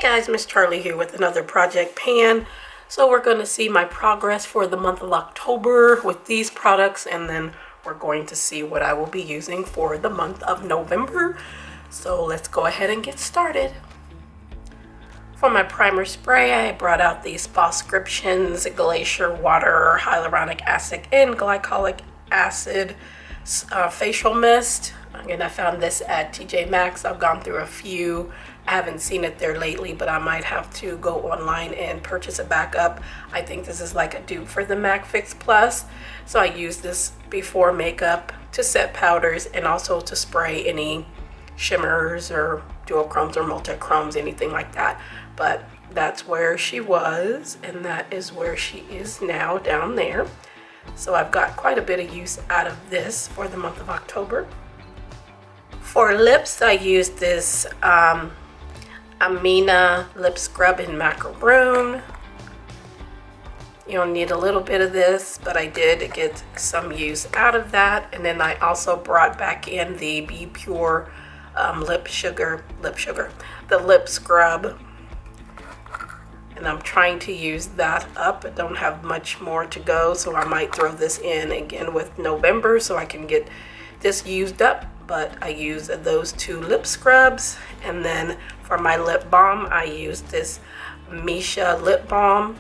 Guys, Miss Charlie here with another project pan. So we're going to see my progress for the month of October with these products, and then we're going to see what I will be using for the month of November. So let's go ahead and get started. For my primer spray, I brought out these Phoscriptions Glacier Water Hyaluronic Acid and Glycolic Acid facial mist. Again, I found this at TJ Maxx. I've gone through a few. I haven't seen it there lately, but I might have to go online and purchase it back up. I think this is like a dupe for the MAC Fix Plus. So I use this before makeup to set powders and also to spray any shimmers or duochromes or multichromes, anything like that. But that's where she was, and that is where she is now, down there. So I've got quite a bit of use out of this for the month of October. For lips, I used this Amina lip scrub in macaroon. You don't need a little bit of this, but I did get some use out of that. And then I also brought back in the Be Pure lip scrub. And I'm trying to use that up. I don't have much more to go, so I might throw this in again with November so I can get this used up. But I use those two lip scrubs, and then for my lip balm, I used this Misha lip balm.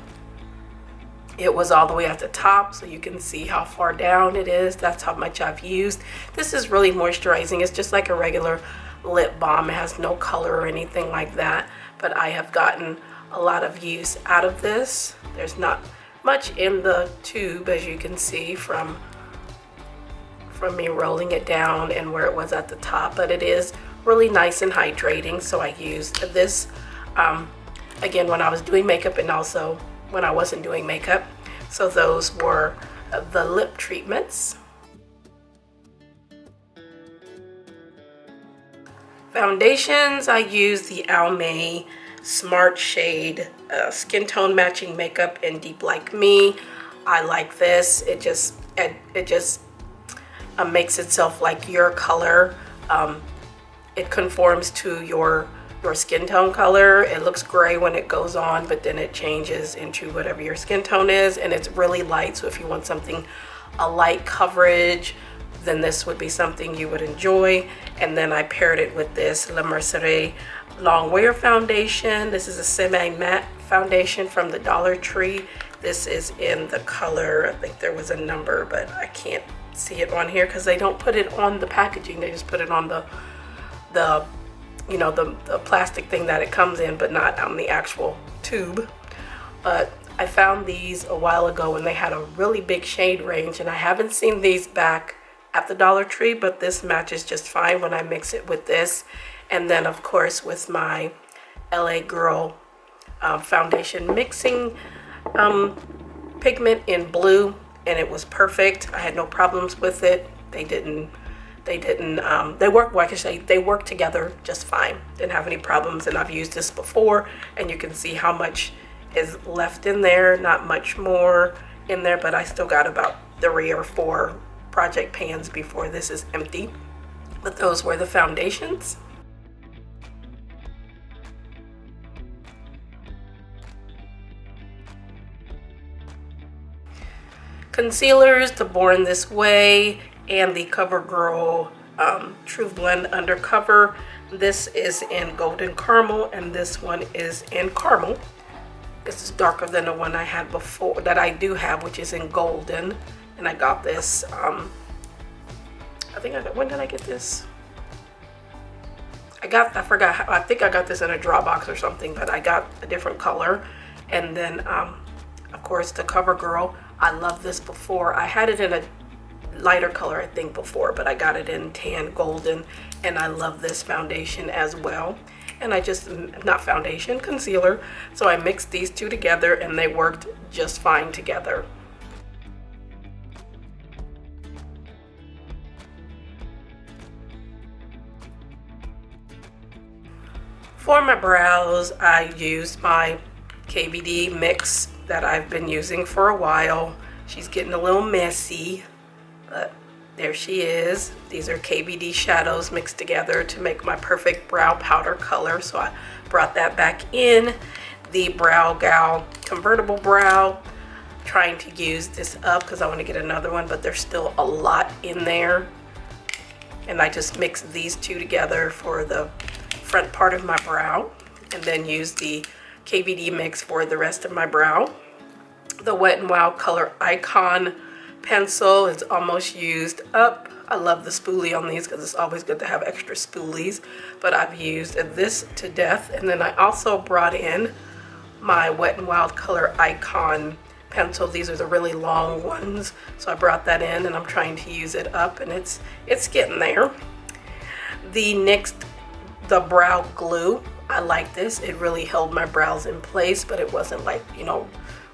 It was all the way at the top, so you can see how far down it is. That's how much I've used. This is really moisturizing. It's just like a regular lip balm. It has no color or anything like that, but I have gotten a lot of use out of this. There's not much in the tube, as you can see from me rolling it down and where it was at the top, but it is really nice and hydrating. So I used this again when I was doing makeup and also when I wasn't doing makeup. So those were the lip treatments. Foundations, I used the Almay Smart Shade Skin Tone Matching Makeup in Deep Like Me. I like this. It just makes itself like your color. It conforms to your skin tone color. It looks gray when it goes on, but then it changes into whatever your skin tone is, and it's really light. So if you want something, a light coverage, then this would be something you would enjoy. And then I paired it with this La Mercier Long Wear Foundation. This is a semi-matte foundation from the Dollar Tree. This is in the color, I think there was a number, but I can't see it on here because they don't put it on the packaging. They just put it on the plastic thing that it comes in, but not on the actual tube. But I found these a while ago and they had a really big shade range, and I haven't seen these back at the Dollar Tree, but this matches just fine when I mix it with this. And then of course with my LA Girl foundation mixing pigment in blue, and it was perfect. I had no problems with it. They work, well, I can say they work together just fine. Didn't have any problems, and I've used this before, and you can see how much is left in there. Not much more in there, but I still got about 3 or 4 project pans before this is empty. But those were the foundations. Concealers, the Born This Way and the CoverGirl True Blend Undercover. This is in Golden Caramel, and this one is in Caramel. This is darker than the one I had before, that I do have, which is in Golden. And I got this, when did I get this? I think I got this in a drop box or something, but I got a different color. And then, of course, the CoverGirl. I love this before. I had it in a lighter color, I think, before, but I got it in tan golden, and I love this foundation as well. And I just, not foundation, concealer. So I mixed these two together and they worked just fine together. For my brows, I used my KVD mix that I've been using for a while. She's getting a little messy, but There she is. These are KVD shadows mixed together to make my perfect brow powder color. So I brought that back in. The Brow Gal convertible brow. Trying to use this up because I want to get another one, but there's still a lot in there. And I just mixed these two together for the front part of my brow, and then use the KVD mix for the rest of my brow. The Wet n Wild Color Icon pencil is almost used up. I love the spoolie on these because it's always good to have extra spoolies, but I've used this to death. And then I also brought in my Wet n Wild Color Icon pencil. These are the really long ones, so I brought that in and I'm trying to use it up, and it's getting there. The NYX the brow glue, I like this. It really held my brows in place, but it wasn't like, you know,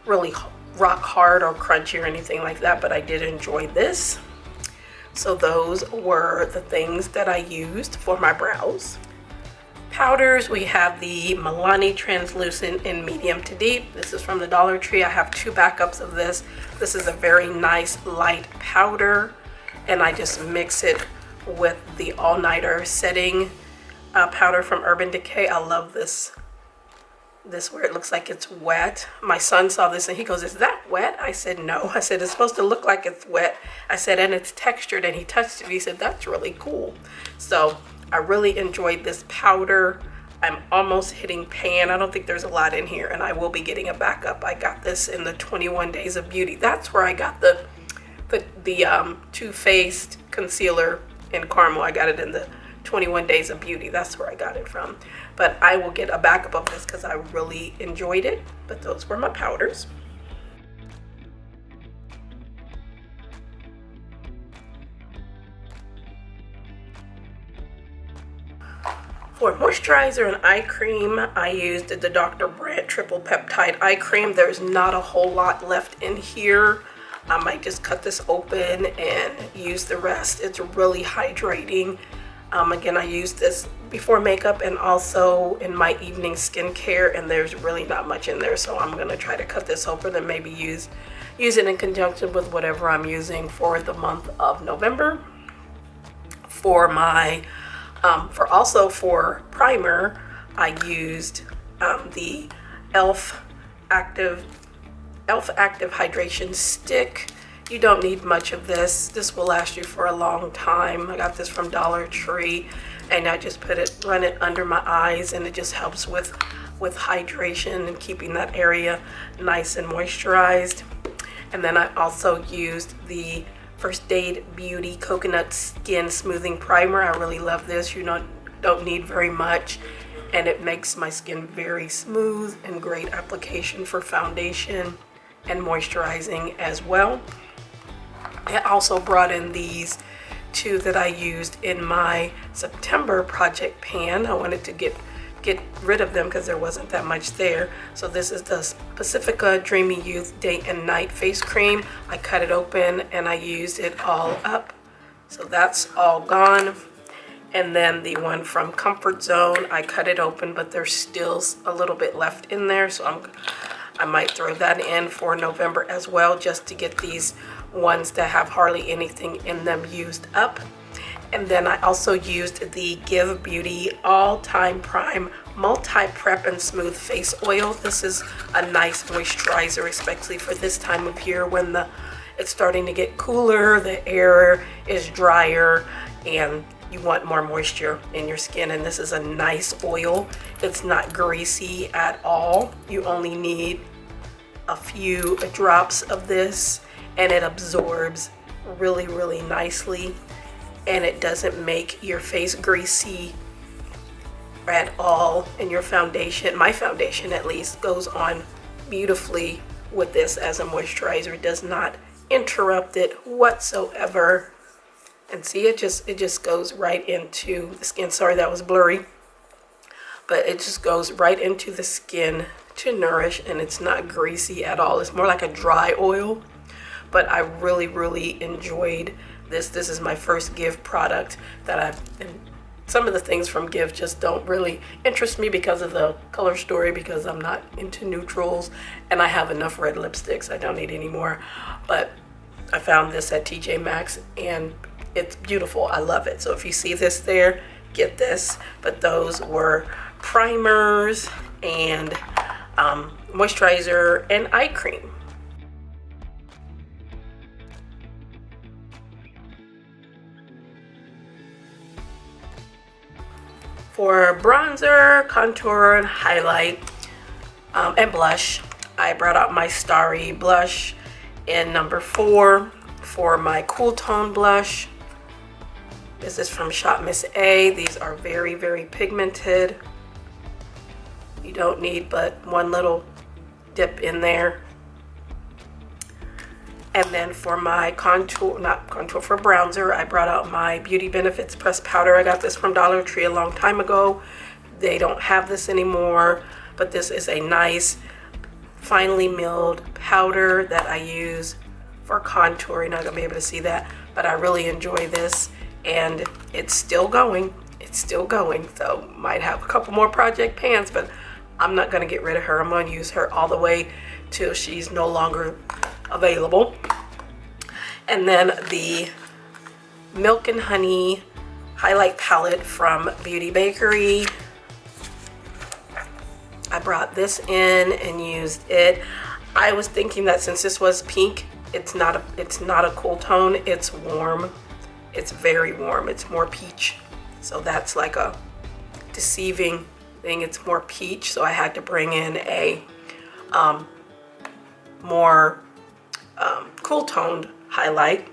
really rock hard or crunchy or anything like that, but I did enjoy this. So those were the things that I used for my brows. Powders, we have the Milani Translucent in medium to deep. This is from the Dollar Tree. I have 2 backups of this. This is a very nice light powder, and I just mix it with the All Nighter setting powder from Urban Decay. I love this where it looks like it's wet. My son saw this and he goes, "Is that wet?" I said, "No." I said, "It's supposed to look like it's wet." I said, "And it's textured," and he touched it. He said, "That's really cool." So I really enjoyed this powder. I'm almost hitting pan. I don't think there's a lot in here, and I will be getting a backup. I got this in the 21 Days of Beauty. That's where I got the Too Faced concealer in caramel. I got it in the 21 Days of Beauty. That's where I got it from. But I will get a backup of this because I really enjoyed it. But those were my powders. For moisturizer and eye cream, I used the Dr. Brandt Triple Peptide Eye Cream. There's not a whole lot left in here. I might just cut this open and use the rest. It's really hydrating. Again, I use this before makeup and also in my evening skincare, and there's really not much in there. So I'm going to try to cut this open and maybe use it in conjunction with whatever I'm using for the month of November. For my for primer, I used the e.l.f. Active Hydration Stick. You don't need much of this. This will last you for a long time. I got this from Dollar Tree, and I just run it under my eyes, and it just helps with hydration and keeping that area nice and moisturized. And then I also used the First Aid Beauty Coconut Skin Smoothing Primer. I really love this. You don't need very much, and it makes my skin very smooth and great application for foundation and moisturizing as well. I also brought in these 2 that I used in my September project pan. I wanted to get rid of them because there wasn't that much there. So this is the Pacifica Dreamy Youth Day and Night Face Cream. I cut it open and I used it all up. So that's all gone. And then the one from Comfort Zone, I cut it open, but there's still a little bit left in there. So I might throw that in for November as well, just to get these ones that have hardly anything in them used up. And then I also used the Give Beauty All Time Prime Multi Prep and Smooth Face Oil. This is a nice moisturizer, especially for this time of year when it's starting to get cooler, the air is drier, and you want more moisture in your skin. And this is a nice oil. It's not greasy at all. You only need a few drops of this, and it absorbs really, really nicely. And it doesn't make your face greasy at all. And your foundation, my foundation at least, goes on beautifully with this as a moisturizer. It does not interrupt it whatsoever. And see, it just goes right into the skin. Sorry, that was blurry. But it just goes right into the skin to nourish, and it's not greasy at all. It's more like a dry oil. But I really, really enjoyed this. This is my first Give product that some of the things from Give just don't really interest me because of the color story, because I'm not into neutrals and I have enough red lipsticks. I don't need any more. But I found this at TJ Maxx, and it's beautiful. I love it. So if you see this there, get this. But those were primers and moisturizer and eye cream. For bronzer, contour, and highlight, and blush, I brought out my Starry blush in number 4. For my cool tone blush, this is from Shop Miss A. These are very, very pigmented. You don't need but one little dip in there. And then for my contour, not contour, for bronzer, I brought out my Beauty Benefits pressed powder. I got this from Dollar Tree a long time ago. They don't have this anymore, but this is a nice finely milled powder that I use for contour. You're not gonna be able to see that, but I really enjoy this, and it's still going. It's still going. So might have a couple more project pans, but I'm not gonna get rid of her. I'm gonna use her all the way till she's no longer available. And then the Milk and Honey highlight palette from Beauty Bakery. I brought this in and used it. I was thinking that since this was pink, it's not a cool tone. It's warm. It's very warm. It's more peach. So that's like a deceiving thing. It's more peach. So I had to bring in a more cool toned highlight.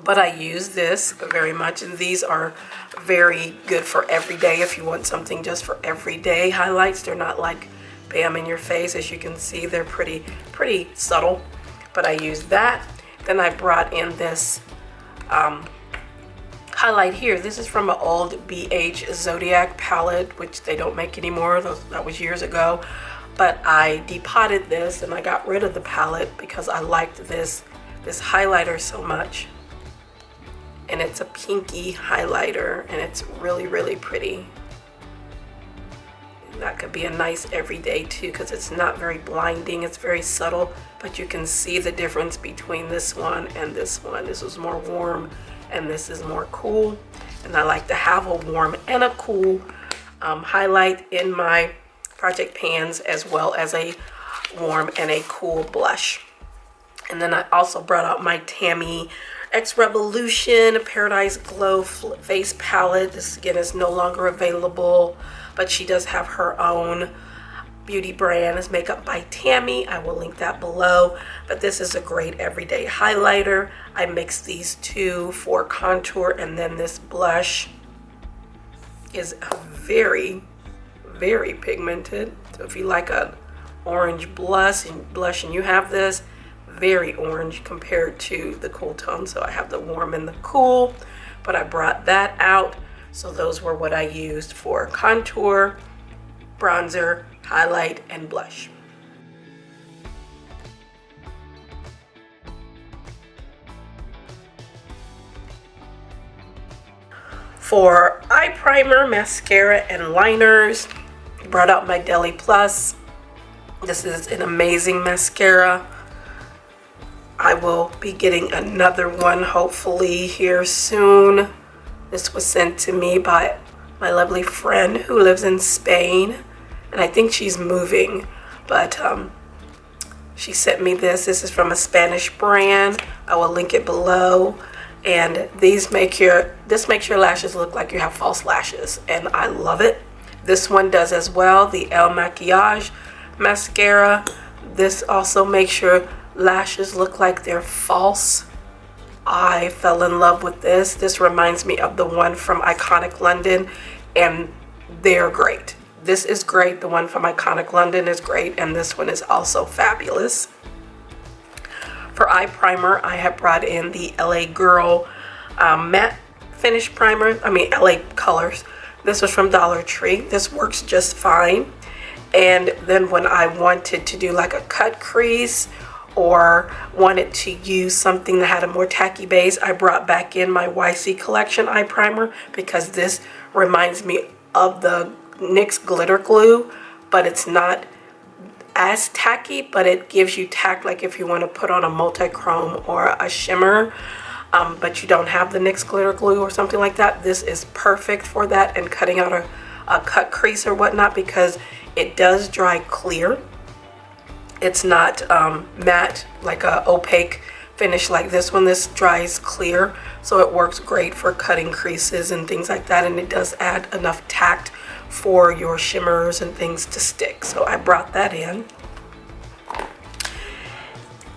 But I use this very much, and these are very good for everyday. If you want something just for everyday highlights, they're not like bam in your face. As you can see, they're pretty subtle, but I use that. Then I brought in this highlight here. This is from an old BH Zodiac palette, which they don't make anymore. That was years ago, but I depotted this and I got rid of the palette because I liked this highlighter so much. And it's a pinky highlighter, and it's really pretty. And that could be a nice everyday too, because it's not very blinding. It's very subtle, but you can see the difference between this one and this one. This is more warm and this is more cool. And I like to have a warm and a cool highlight in my project pans, as well as a warm and a cool blush. And then I also brought out my Tammy X Revolution Paradise Glow Face Palette. This again is no longer available, but she does have her own beauty brand. It's Makeup by Tammy. I will link that below. But this is a great everyday highlighter. I mixed these two for contour, and then this blush is very pigmented. So if you like an orange blush and you have this, very orange compared to the cool tone. So I have the warm and the cool, but I brought that out. So those were what I used for contour, bronzer, highlight, and blush. For eye primer, mascara, and liners, I brought out my Deli Plus. This is an amazing mascara. I will be getting another one hopefully here soon. This was sent to me by my lovely friend who lives in Spain, and I think she's moving, but she sent me this. This is from a Spanish brand. I will link it below. And this makes your lashes look like you have false lashes, and I love it. This one does as well, the El Maquillage mascara. This also makes your lashes look like they're false. I fell in love with this. This reminds me of the one from Iconic London, and they're great. This is great. The one from Iconic London is great, and this one is also fabulous. For eye primer, I have brought in the LA Girl matte finish primer. LA Colors. This was from Dollar Tree. This works just fine. And then when I wanted to do like a cut crease, or wanted to use something that had a more tacky base, I brought back in my YC Collection eye primer, because this reminds me of the NYX glitter glue, but it's not as tacky, but it gives you tack, like if you want to put on a multi-chrome or a shimmer. but you don't have the NYX glitter glue or something like that, this is perfect for that, and cutting out a cut crease or whatnot, because it does dry clear. It's not matte, like a opaque finish like this one. This dries clear, so it works great for cutting creases and things like that, and it does add enough tact for your shimmers and things to stick. So I brought that in.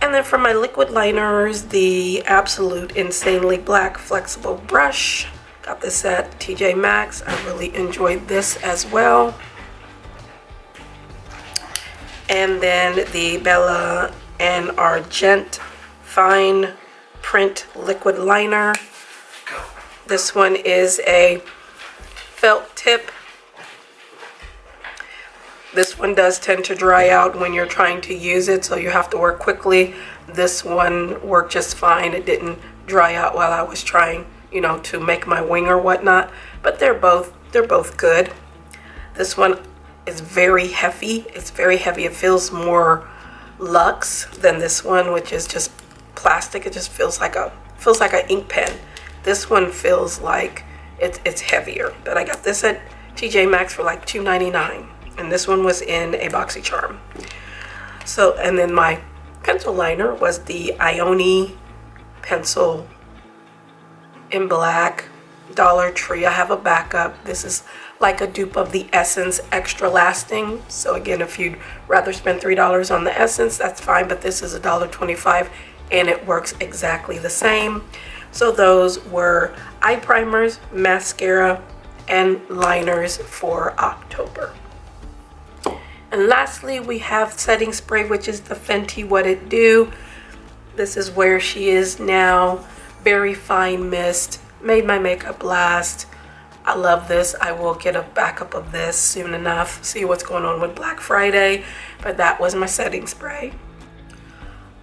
And then for my liquid liners, the Absolute Insanely Black Flexible Brush. Got this at TJ Maxx. I really enjoyed this as well. And then the Bella and Argent Fine Print Liquid Liner. This one is a felt tip. This one does tend to dry out when you're trying to use it, so you have to work quickly. This one worked just fine. It didn't dry out while I was trying, you know, to make my wing or whatnot, but they're both good. This one is very heavy. It's very heavy. It feels more luxe than this one, which is just plastic. It just feels like an ink pen. This one feels like it's heavier. But I got this at TJ Maxx for like $2.99. And this one was in a BoxyCharm. So, and then my pencil liner was the Ioni pencil in black, Dollar Tree. I have a backup. This is like a dupe of the Essence Extra Lasting. So again, if you'd rather spend $3 on the Essence, that's fine, but this is $1.25 and it works exactly the same. So those were eye primers, mascara, and liners for October. And lastly, we have setting spray, which is the Fenty What It Do. This is where she is now. Very fine mist. Made my makeup last. I love this. I will get a backup of this soon enough. See what's going on with Black Friday. But that was my setting spray.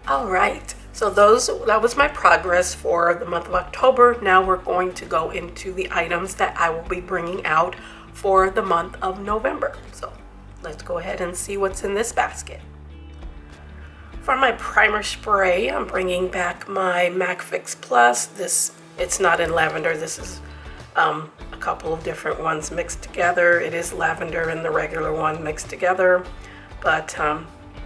All right. So that was my progress for the month of October. Now we're going to go into the items that I will be bringing out for the month of November. So let's go ahead and see what's in this basket. For my primer spray, I'm bringing back my MAC Fix Plus. It's not in lavender. This is a couple of different ones mixed together. It is lavender and the regular one mixed together, but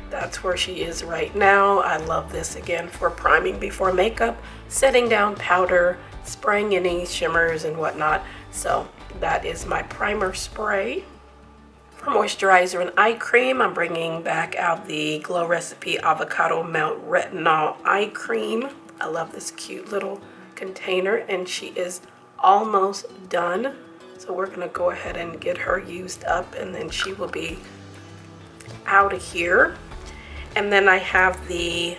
that's where she is right now. I love this again for priming before makeup, setting down powder, spraying any shimmers and whatnot. So that is my primer spray. For moisturizer and eye cream, I'm bringing back out the Glow Recipe Avocado Melt Retinol Eye Cream. I love this cute little container, and she is almost done. So we're gonna go ahead and get her used up, and then she will be out of here. And then I have the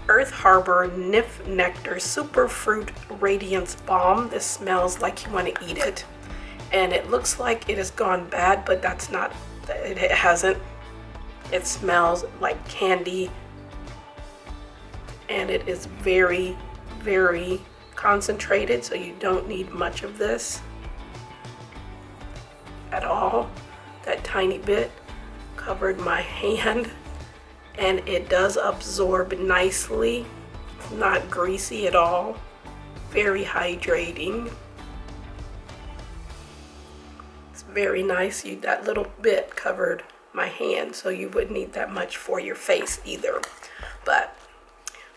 Earth Harbor Nif Nectar Superfruit Radiance Balm. This smells like you want to eat it. And it looks like it has gone bad, but that's not, it hasn't. It smells like candy. And it is very, very concentrated, so you don't need much of this at all. That tiny bit covered my hand. And it does absorb nicely. It's not greasy at all. Very hydrating. It's very nice. That little bit covered my hand, so you wouldn't need that much for your face either. But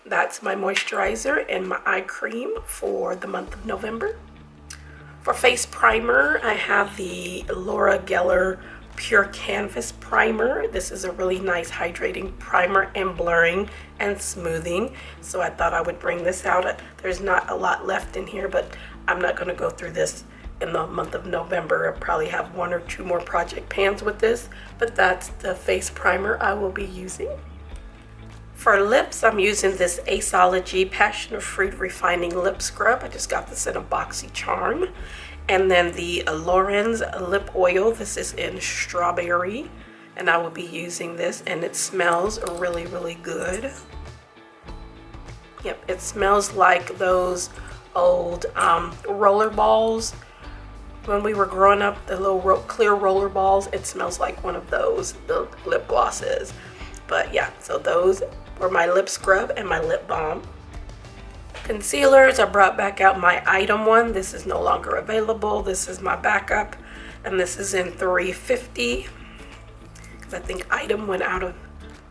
that's my moisturizer and my eye cream for the month of November. For face primer, I have the Laura Geller Pure Canvas Primer. This is a really nice hydrating primer and blurring and smoothing. So I thought I would bring this out. There's not a lot left in here, but I'm not going to go through this in the month of November. I'll probably have 1 or 2 more project pans with this, but that's the face primer I will be using. For lips, I'm using this Aceology Passion Fruit Refining Lip Scrub. I just got this in a BoxyCharm. And then the Lorenz Lip Oil. This is in Strawberry. And I will be using this, and it smells really, really good. Yep, it smells like those old roller balls. When we were growing up, the little clear roller balls, it smells like one of those, the lip glosses. But yeah, so those were my lip scrub and my lip balm. Concealers, I brought back out my item one. This is no longer available. This is my backup, and this is in 350 because I think item went out of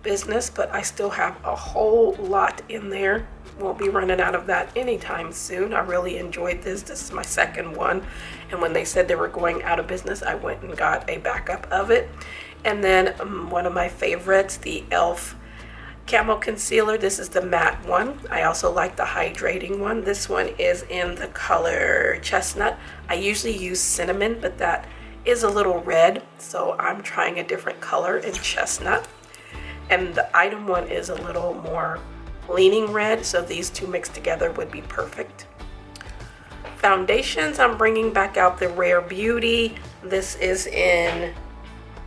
business, but I still have a whole lot in there. Won't be running out of that anytime soon. I really enjoyed this. This is my second one, and when they said they were going out of business, I went and got a backup of it. And then one of my favorites, the e.l.f. Camo Concealer. This is the matte one. I also like the hydrating one. This one is in the color Chestnut. I usually use Cinnamon, but that is a little red, so I'm trying a different color in Chestnut. And the item one is a little more leaning red, so these two mixed together would be perfect. Foundations, I'm bringing back out the Rare Beauty. This is in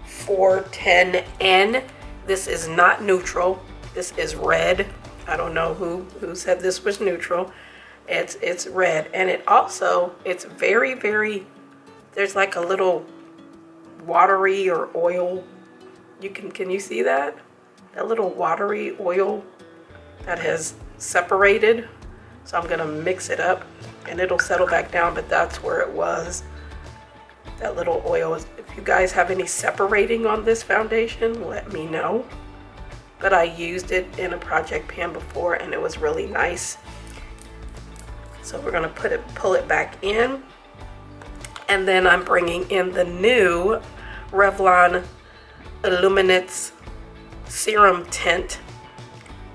410N. This is not neutral. This is red. I don't know who said this was neutral. It's red, and it's very, very, there's like a little watery or oil. Can you see that? That little watery oil that has separated. So I'm gonna mix it up and it'll settle back down, but that's where it was. That little oil. If you guys have any separating on this foundation, let me know. But I used it in a project pan before and it was really nice. So we're gonna pull it back in. And then I'm bringing in the new Revlon Illuminates Serum Tint.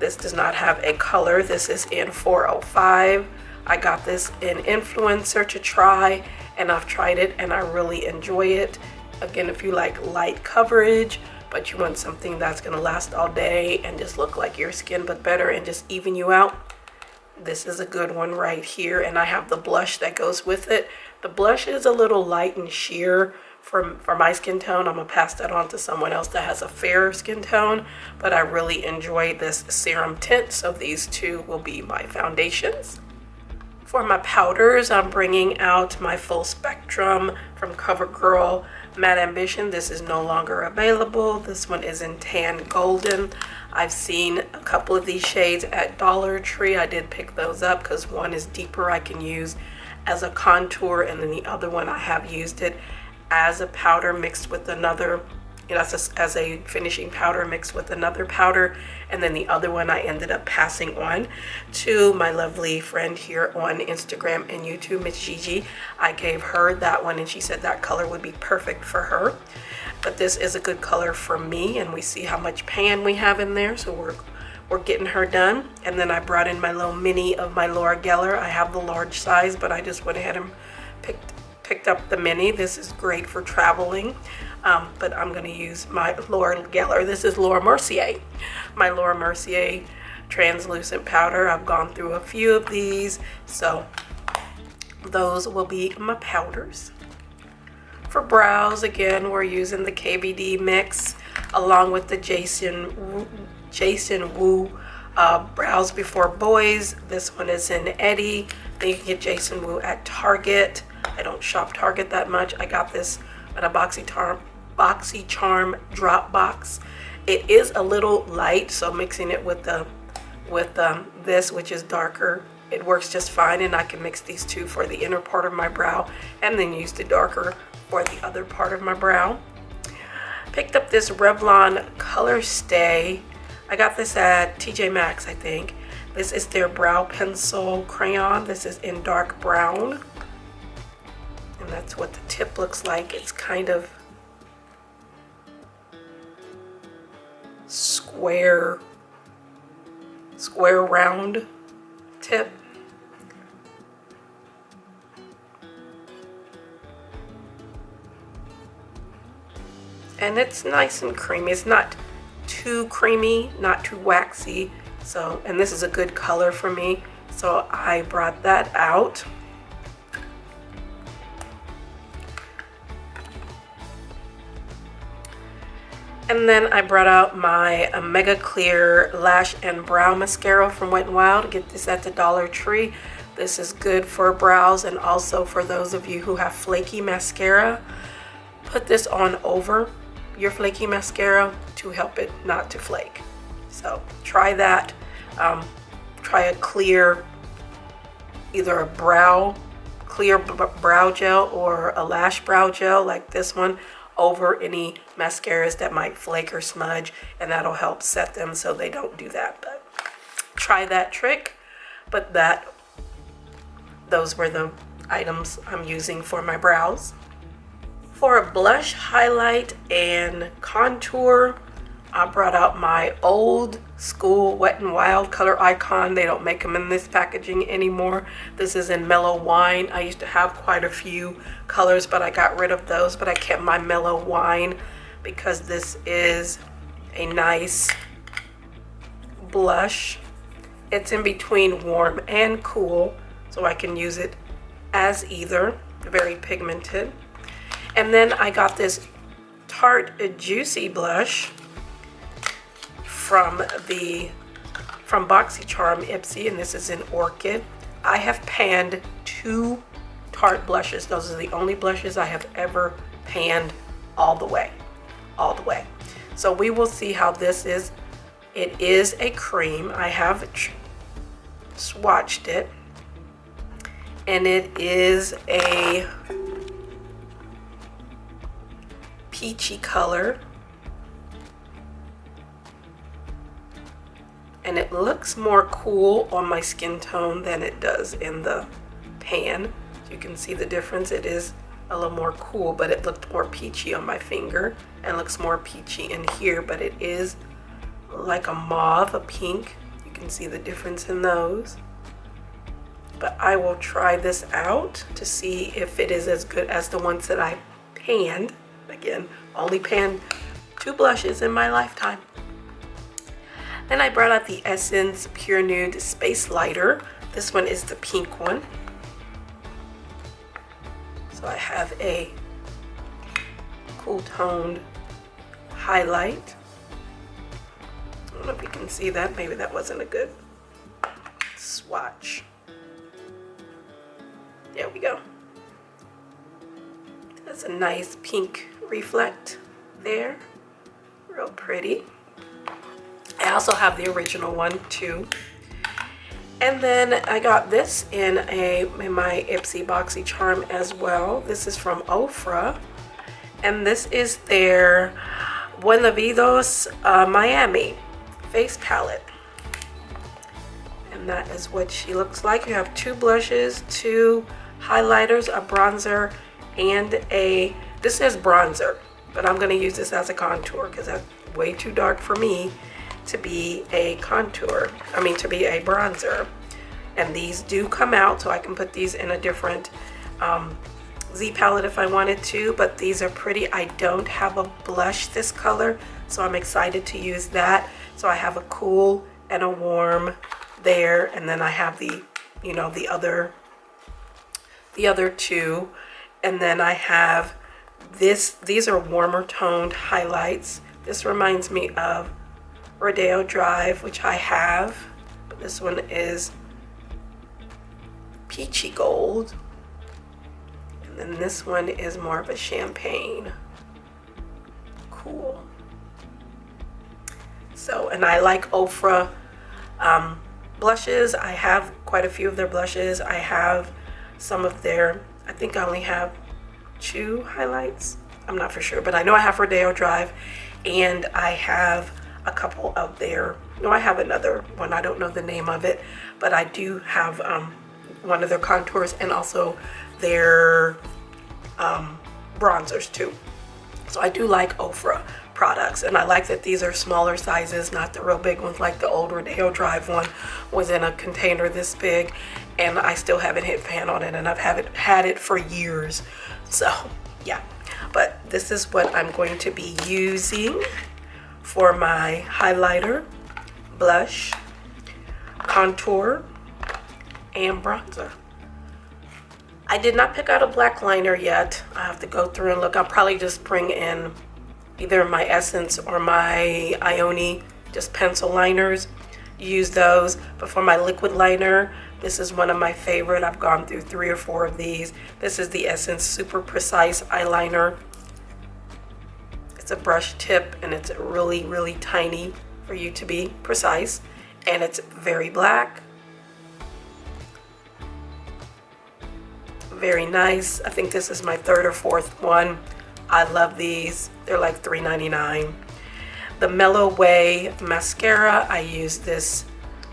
This does not have a color. This is in 405. I got this in Influencer to try, and I've tried it and I really enjoy it. Again, if you like light coverage, but you want something that's gonna last all day and just look like your skin but better and just even you out, this is a good one right here. And I have the blush that goes with it. The blush is a little light and sheer for my skin tone. I'm gonna pass that on to someone else that has a fairer skin tone, but I really enjoy this serum tint, so these two will be my foundations. For my powders, I'm bringing out my Full Spectrum from CoverGirl Matte Ambition. This is no longer available. This one is in Tan Golden. I've seen a couple of these shades at Dollar Tree. I did pick those up because one is deeper, I can use as a contour, and then the other one I have used it as a powder mixed with another, as a finishing powder mixed with another powder. And then the other one I ended up passing on to my lovely friend here on Instagram and YouTube, Miss Gigi. I gave her that one and she said that color would be perfect for her. But this is a good color for me, and we see how much pan we have in there, so we're getting her done. And then I brought in my little mini of my Laura Geller. I have the large size, but I just went ahead and picked up the mini. This is great for traveling, but I'm going to use my Laura Geller. This is Laura Mercier, my Laura Mercier translucent powder. I've gone through a few of these, so those will be my powders. For brows, again, we're using the KVD mix along with the Jason Wu Brows Before Boys. This one is in Eddie. Then you can get Jason Wu at Target. I don't shop Target that much. I got this at a BoxyCharm drop box. It is a little light, so mixing it with this, which is darker, it works just fine, and I can mix these two for the inner part of my brow and then use the darker for the other part of my brow. Picked up this Revlon Color Stay. I got this at TJ Maxx, I think. This is their brow pencil crayon. This is in dark brown. And that's what the tip looks like. It's kind of square round tip. And it's nice and creamy. It's not too creamy, not too waxy. So, and this is a good color for me. So I brought that out. And then I brought out my Mega Clear Lash and Brow Mascara from Wet n Wild. Get this at the Dollar Tree. This is good for brows, and also for those of you who have flaky mascara. Put this on over your flaky mascara to help it not to flake. So try that. Try a clear either a clear brow gel or a lash brow gel like this one over any mascaras that might flake or smudge, and that'll help set them so they don't do that. But try that trick. But those were the items I'm using for my brows. For a blush, highlight, and contour, I brought out my old school Wet n Wild color icon. They don't make them in this packaging anymore. This is in Mellow Wine. I used to have quite a few colors, but I got rid of those. But I kept my Mellow Wine because this is a nice blush. It's in between warm and cool, so I can use it as either. Very pigmented. And then I got this Tarte Juicy blush from BoxyCharm Ipsy, and this is in Orchid. I have panned 2 Tarte blushes. Those are the only blushes I have ever panned all the way. So we will see how this is. It is a cream. I have swatched it, and it is a peachy color, and it looks more cool on my skin tone than it does in the pan. You can see the difference. It is a little more cool, but it looked more peachy on my finger and looks more peachy in here, but it is like a mauve, a pink. You can see the difference in those. But I will try this out to see if it is as good as the ones that I panned. Again, only panned 2 blushes in my lifetime. Then I brought out the Essence Pure Nude Space Lighter. This one is the pink one. So I have a cool toned highlight. I don't know if you can see that. Maybe that wasn't a good swatch. There we go. That's a nice pink reflect there. Real pretty. I also have the original one too. And then I got this in my Ipsy BoxyCharm as well. This is from Ofra. And this is their Buena Vidos Miami face palette. And that is what she looks like. You have 2 blushes, 2 highlighters, a bronzer, and this is bronzer, but I'm going to use this as a contour because that's way too dark for me to be a contour. To be a bronzer. And these do come out, so I can put these in a different Z palette if I wanted to, but these are pretty. I don't have a blush this color, so I'm excited to use that. So I have a cool and a warm there, and then I have the other 2, and then I have this. These are warmer toned highlights. This reminds me of Rodeo Drive, which I have, but this one is peachy gold, and then this one is more of a champagne. Cool. So, and I like Ofra blushes. I have quite a few of their blushes. I have some of their, I think I only have 2 highlights. I'm not for sure, but I know I have Rodeo Drive, and I have a couple of their, I have another one, I don't know the name of it, but I do have one of their contours and also their bronzers too. So I do like Ofra products, and I like that these are smaller sizes, not the real big ones like the old Rodeo Drive one was in a container this big, and I still haven't hit pan on it, and I've had it for years. So yeah, but this is what I'm going to be using for my highlighter, blush, contour, and bronzer. I did not pick out a black liner yet. I have to go through and look. I'll probably just bring in either my Essence or my Ioni, just pencil liners. Use those. But for my liquid liner, this is one of my favorite. I've gone through 3 or 4 of these. This is the Essence Super Precise Eyeliner. It's a brush tip, and it's really, really tiny for you to be precise. And it's very black. Very nice. I think this is my third or fourth one. I love these. They're like $3.99. The Mellow Way mascara, I used this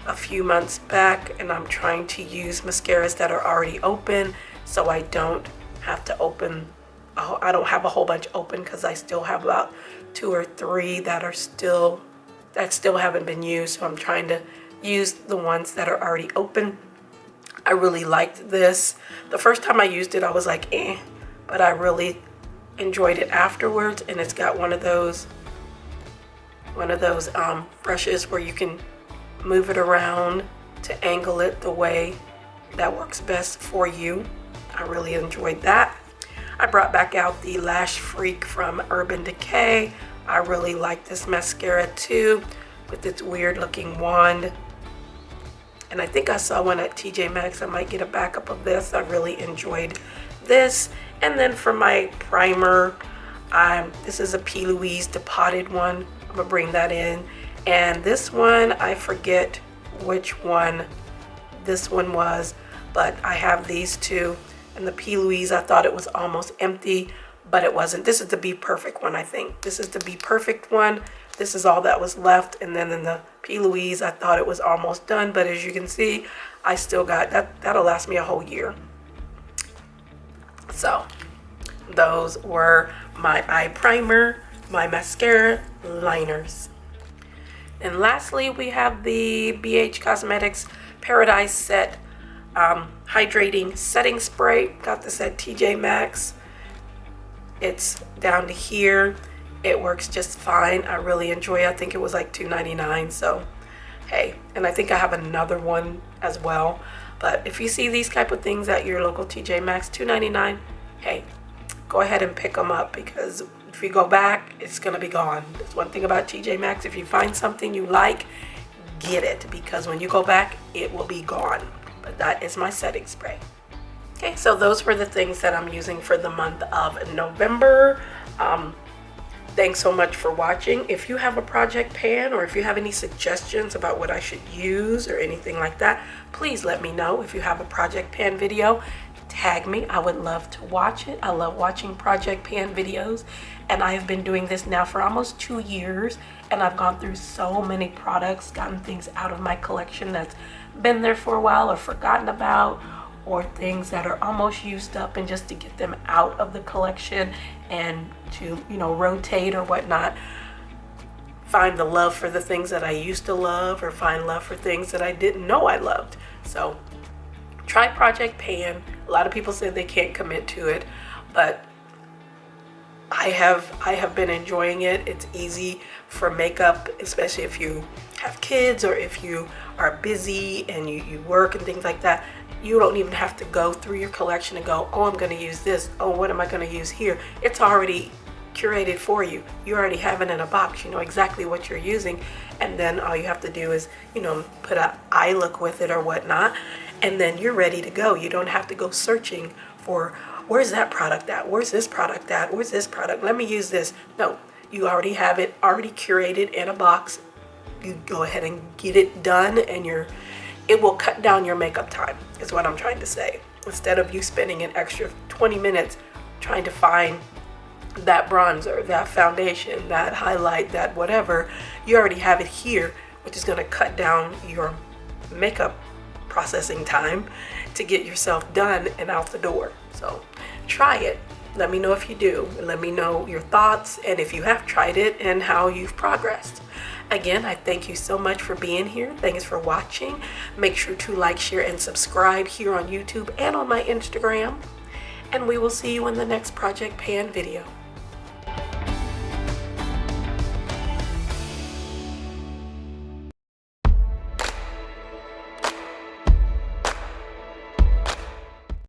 a few months back, and I'm trying to use mascaras that are already open so I don't have to open. I don't have a whole bunch open because I still have about 2 or 3 that still haven't been used. So I'm trying to use the ones that are already open. I really liked this. The first time I used it, I was like, but I really enjoyed it afterwards. And it's got one of those brushes where you can move it around to angle it the way that works best for you. I really enjoyed that. I brought back out the Lash Freak from Urban Decay. I really like this mascara too, with its weird looking wand. And I think I saw one at TJ Maxx. I might get a backup of this. I really enjoyed this. And then for my primer, this is a P. Louise Depotted one. I'm gonna bring that in. And this one, I forget which one this one was, but I have these two. And the P. Louise, I thought it was almost empty, but it wasn't. This is the Be Perfect one, I think. This is the Be Perfect one. This is all that was left. And then in the P. Louise, I thought it was almost done, but as you can see, I still got that. That'll last me a whole year. So those were my eye primer, my mascara, liners. And lastly, we have the BH Cosmetics Paradise Set Hydrating Setting Spray. Got this at TJ Maxx. It's down to here. It works just fine. I really enjoy it. I think it was like $2.99. So, hey. And I think I have another one as well. But if you see these type of things at your local TJ Maxx, $2.99, hey, go ahead and pick them up, because if you go back, it's going to be gone. That's one thing about TJ Maxx. If you find something you like, get it, because when you go back, it will be gone. But that is my setting spray. Okay, so those were the things that I'm using for the month of November. Thanks so much for watching. If you have a project pan, or if you have any suggestions about what I should use or anything like that, please let me know. If you have a project pan video, tag me. I would love to watch it. I love watching project pan videos, and I have been doing this now for almost 2 years, and I've gone through so many products, gotten things out of my collection that's been there for a while or forgotten about, or things that are almost used up, and just to get them out of the collection and to, rotate or whatnot, find the love for the things that I used to love, or find love for things that I didn't know I loved. So try Project Pan. A lot of people said they can't commit to it, but I have been enjoying it. It's easy for makeup, especially if you have kids or if you are busy and you work and things like that. You don't even have to go through your collection and go, oh, I'm going to use this. Oh, what am I going to use here? It's already curated for you. You already have it in a box. You know exactly what you're using. And then all you have to do is, put an eye look with it or whatnot. And then you're ready to go. You don't have to go searching for, where's that product at? Where's this product at? Where's this product? Let me use this. No, you already have it already curated in a box. You go ahead and get it done, and it will cut down your makeup time, is what I'm trying to say. Instead of you spending an extra 20 minutes trying to find that bronzer, that foundation, that highlight, that whatever, you already have it here, which is going to cut down your makeup processing time to get yourself done and out the door. So try it. Let me know if you do. Let me know your thoughts, and if you have tried it and how you've progressed. Again, I thank you so much for being here. Thanks for watching. Make sure to like, share, and subscribe here on YouTube and on my Instagram. And we will see you in the next Project Pan video.